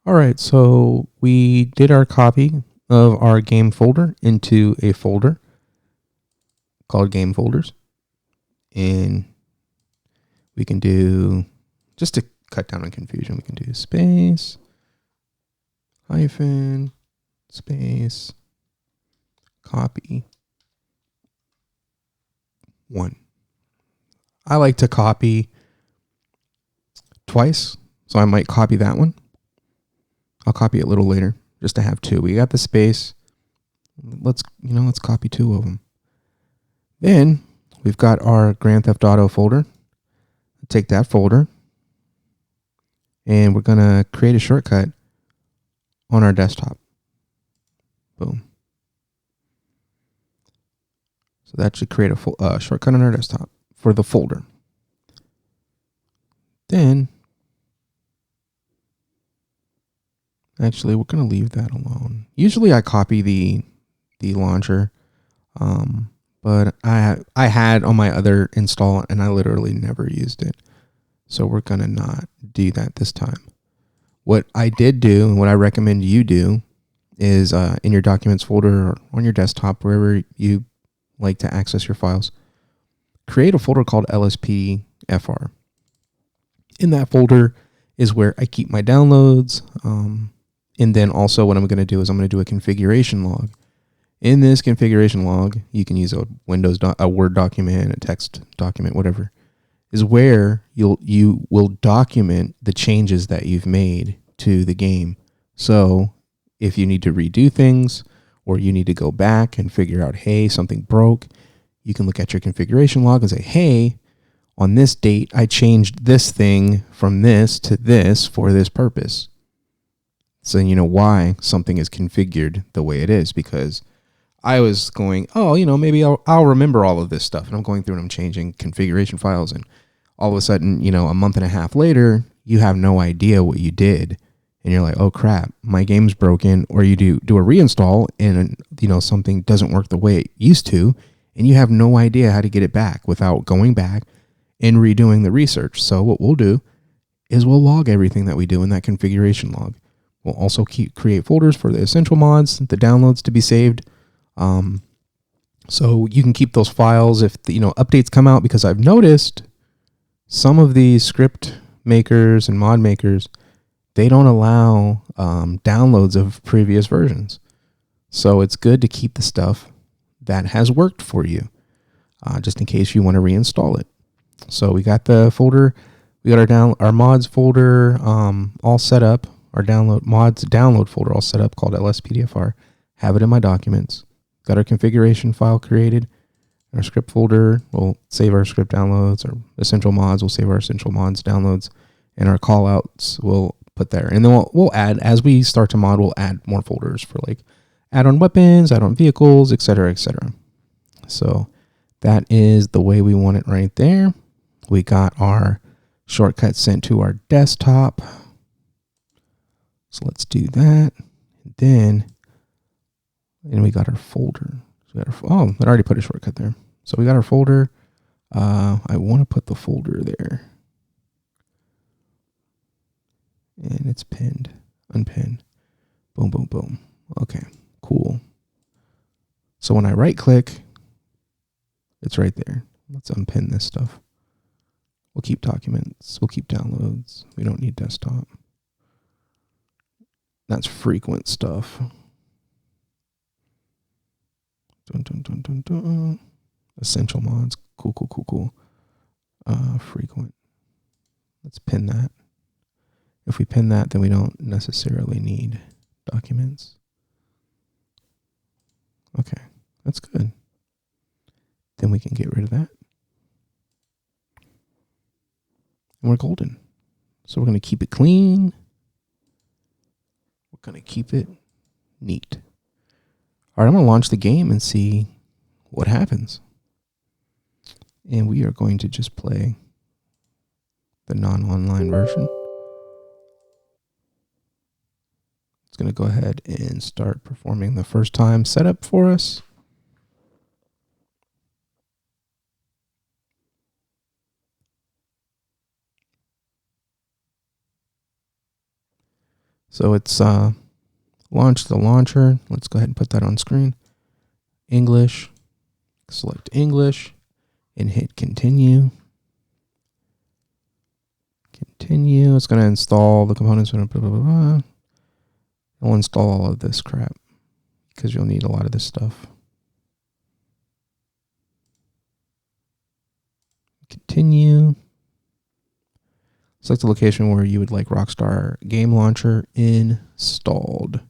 All right, so we did our copy of our game folder into a folder called game folders. And we can do, just to cut down on confusion, we can do space, hyphen, space, copy, 1. I like to copy twice, so I might copy that one. I'll copy it a little later just to have 2. We got the space. Let's copy 2 of them. Then we've got our Grand Theft Auto folder. Take that folder and we're going to create a shortcut on our desktop. Boom. So that should create a shortcut on our desktop for the folder. Then, actually, we're going to leave that alone. Usually I copy the launcher, but I had on my other install and I literally never used it. So we're going to not do that this time. What I did do and what I recommend you do is in your documents folder or on your desktop, wherever you like to access your files, create a folder called LSPDFR. In that folder is where I keep my downloads. And then also what I'm going to do is I'm going to do a configuration log. In this configuration log, you can use a a Word document, a text document, whatever, is where you will document the changes that you've made to the game. So if you need to redo things or you need to go back and figure out, hey, something broke, you can look at your configuration log and say, hey, on this date, I changed this thing from this to this for this purpose. So you know why something is configured the way it is, because I was going, maybe I'll remember all of this stuff. And I'm going through and I'm changing configuration files. And all of a sudden, a month and a half later, you have no idea what you did. And you're like, oh crap, my game's broken. Or you do a reinstall and, something doesn't work the way it used to. And you have no idea how to get it back without going back and redoing the research. So what we'll do is we'll log everything that we do in that configuration log. We'll also create folders for the essential mods, the downloads to be saved. So you can keep those files if updates come out, because I've noticed some of these script makers and mod makers, they don't allow downloads of previous versions. So it's good to keep the stuff that has worked for you, just in case you want to reinstall it. So we got the folder, we got our mods folder all set up, our mods download folder all set up called LSPDFR. Have it in my documents. Got our configuration file created. Our script folder will save our script downloads. Our essential mods will save our essential mods downloads, and our callouts will put there. And then we'll add, as we start to mod, we'll add more folders for like add on weapons, add on vehicles, etc., etc. So that is the way we want it right there. We got our shortcut sent to our desktop. So let's do that. And we got our folder. So I already put a shortcut there. So we got our folder. I want to put the folder there. And it's pinned, unpinned. Boom, boom, boom. Okay, cool. So when I right click, it's right there. Let's unpin this stuff. We'll keep documents. We'll keep downloads. We don't need desktop. That's frequent stuff. Dun, dun, dun, dun, dun. Essential mods. Cool. Frequent. Let's pin that. If we pin that, then we don't necessarily need documents. Okay, that's good. Then we can get rid of that. And we're golden. So we're going to keep it clean. We're going to keep it neat. All right, I'm going to launch the game and see what happens. And we are going to just play the non-online version. It's going to go ahead and start performing the first time setup for us. So it's launched the launcher. Let's go ahead and put that on screen. English. Select English and hit continue. Continue. It's going to install the components. Blah, blah, blah, blah. I'll install all of this crap because you'll need a lot of this stuff. Continue. Select the location where you would like Rockstar Game Launcher installed.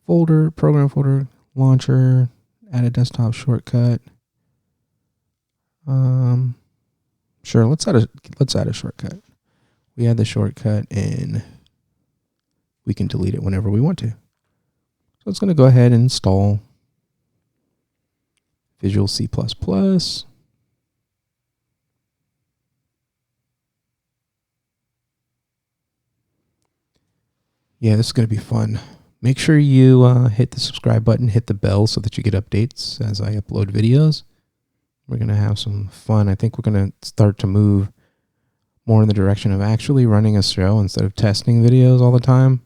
Folder, program folder, launcher, add a desktop shortcut. Sure, let's add a shortcut. We add the shortcut and we can delete it whenever we want to. So it's going to go ahead and install Visual C++. Yeah, this is going to be fun. Make sure you hit the subscribe button, hit the bell so that you get updates as I upload videos. We're going to have some fun. I think we're going to start to move more in the direction of actually running a show instead of testing videos all the time.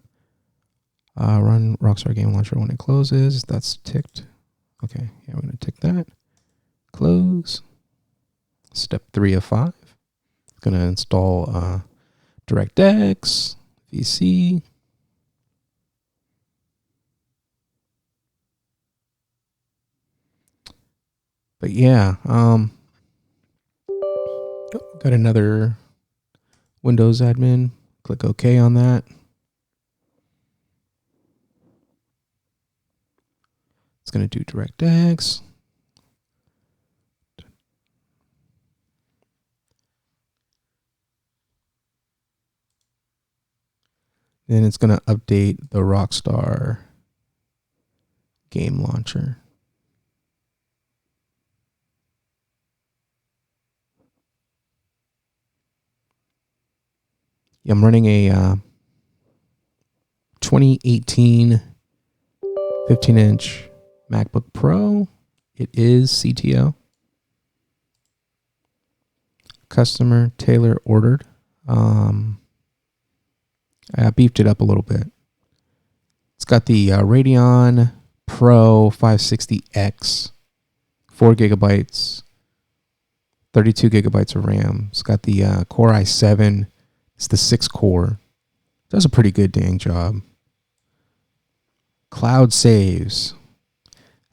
Run Rockstar Game Launcher when it closes. That's ticked. Okay, yeah, we're going to tick that. Close. Step 3 of 5. Going to install DirectX, VC. But yeah, got another Windows admin. Click OK on that. It's going to do DirectX. Then it's going to update the Rockstar Game Launcher. Yeah, I'm running a 2018 15-inch MacBook Pro. It is CTO. Customer Taylor ordered. I beefed it up a little bit. It's got the Radeon Pro 560X, 4 gigabytes, 32 gigabytes of RAM. It's got the Core i7. It's the 6 core. Does a pretty good dang job. Cloud saves.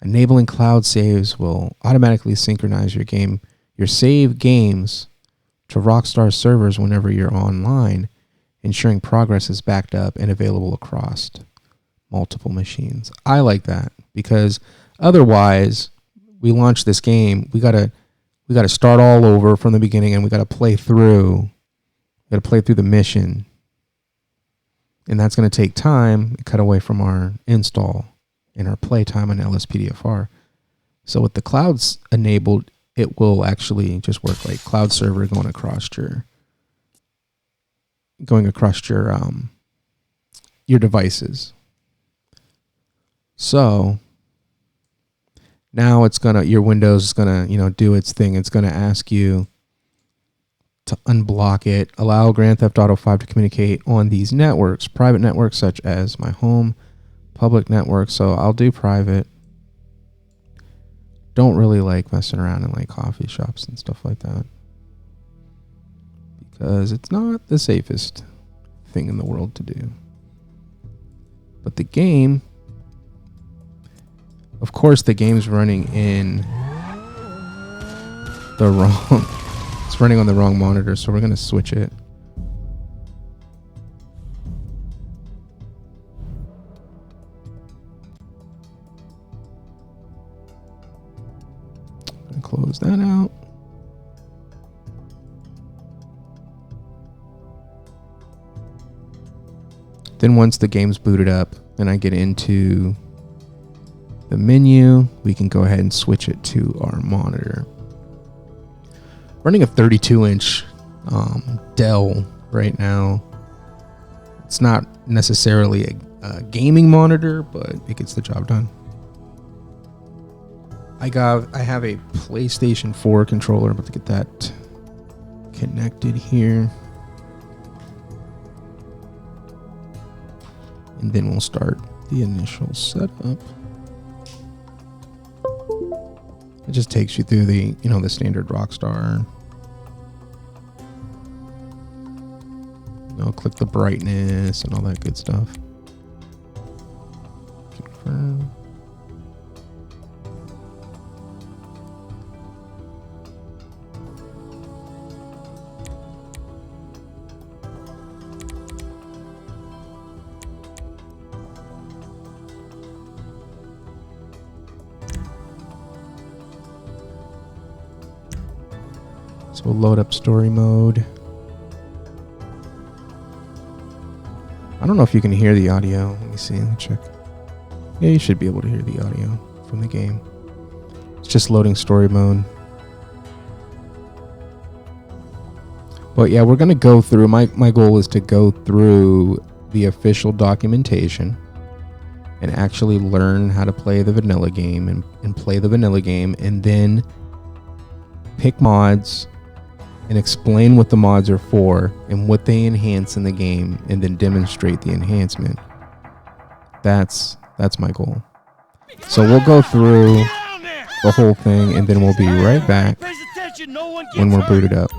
Enabling cloud saves will automatically synchronize your save games to Rockstar servers whenever you're online, ensuring progress is backed up and available across multiple machines. I like that because otherwise we launch this game, we gotta start all over from the beginning and we gotta play through the mission. And that's going to take time, cut away from our install and our play time on LSPDFR. So with the clouds enabled, it will actually just work like cloud server going across your devices. So now your Windows is gonna, do its thing. It's gonna ask you to unblock it, allow Grand Theft Auto 5 to communicate on these networks, private networks such as my home, public networks. So I'll do private. Don't really like messing around in like coffee shops and stuff like that because it's not the safest thing in the world to do. But the game, of course, the game's running in the wrong. It's running on the wrong monitor, so we're going to switch it. Gonna close that out. Then once the game's booted up and I get into the menu, we can go ahead and switch it to our monitor. Running a 32-inch Dell right now. It's not necessarily a gaming monitor, but it gets the job done. I have a PlayStation 4 controller. I'm about to get that connected here. and then we'll start the initial setup. It just takes you through the, the standard Rockstar. Click the brightness and all that good stuff. Confirm. So we'll load up story mode. I don't know if you can hear the audio. Let me see. Let me check. Yeah, you should be able to hear the audio from the game. It's just loading story mode. But yeah, we're going to go through. My goal is to go through the official documentation and actually learn how to play the vanilla game and play the vanilla game, and then pick mods and explain what the mods are for and what they enhance in the game, and then demonstrate the enhancement. That's my goal. So we'll go through the whole thing, and then we'll be right back when we're booted up.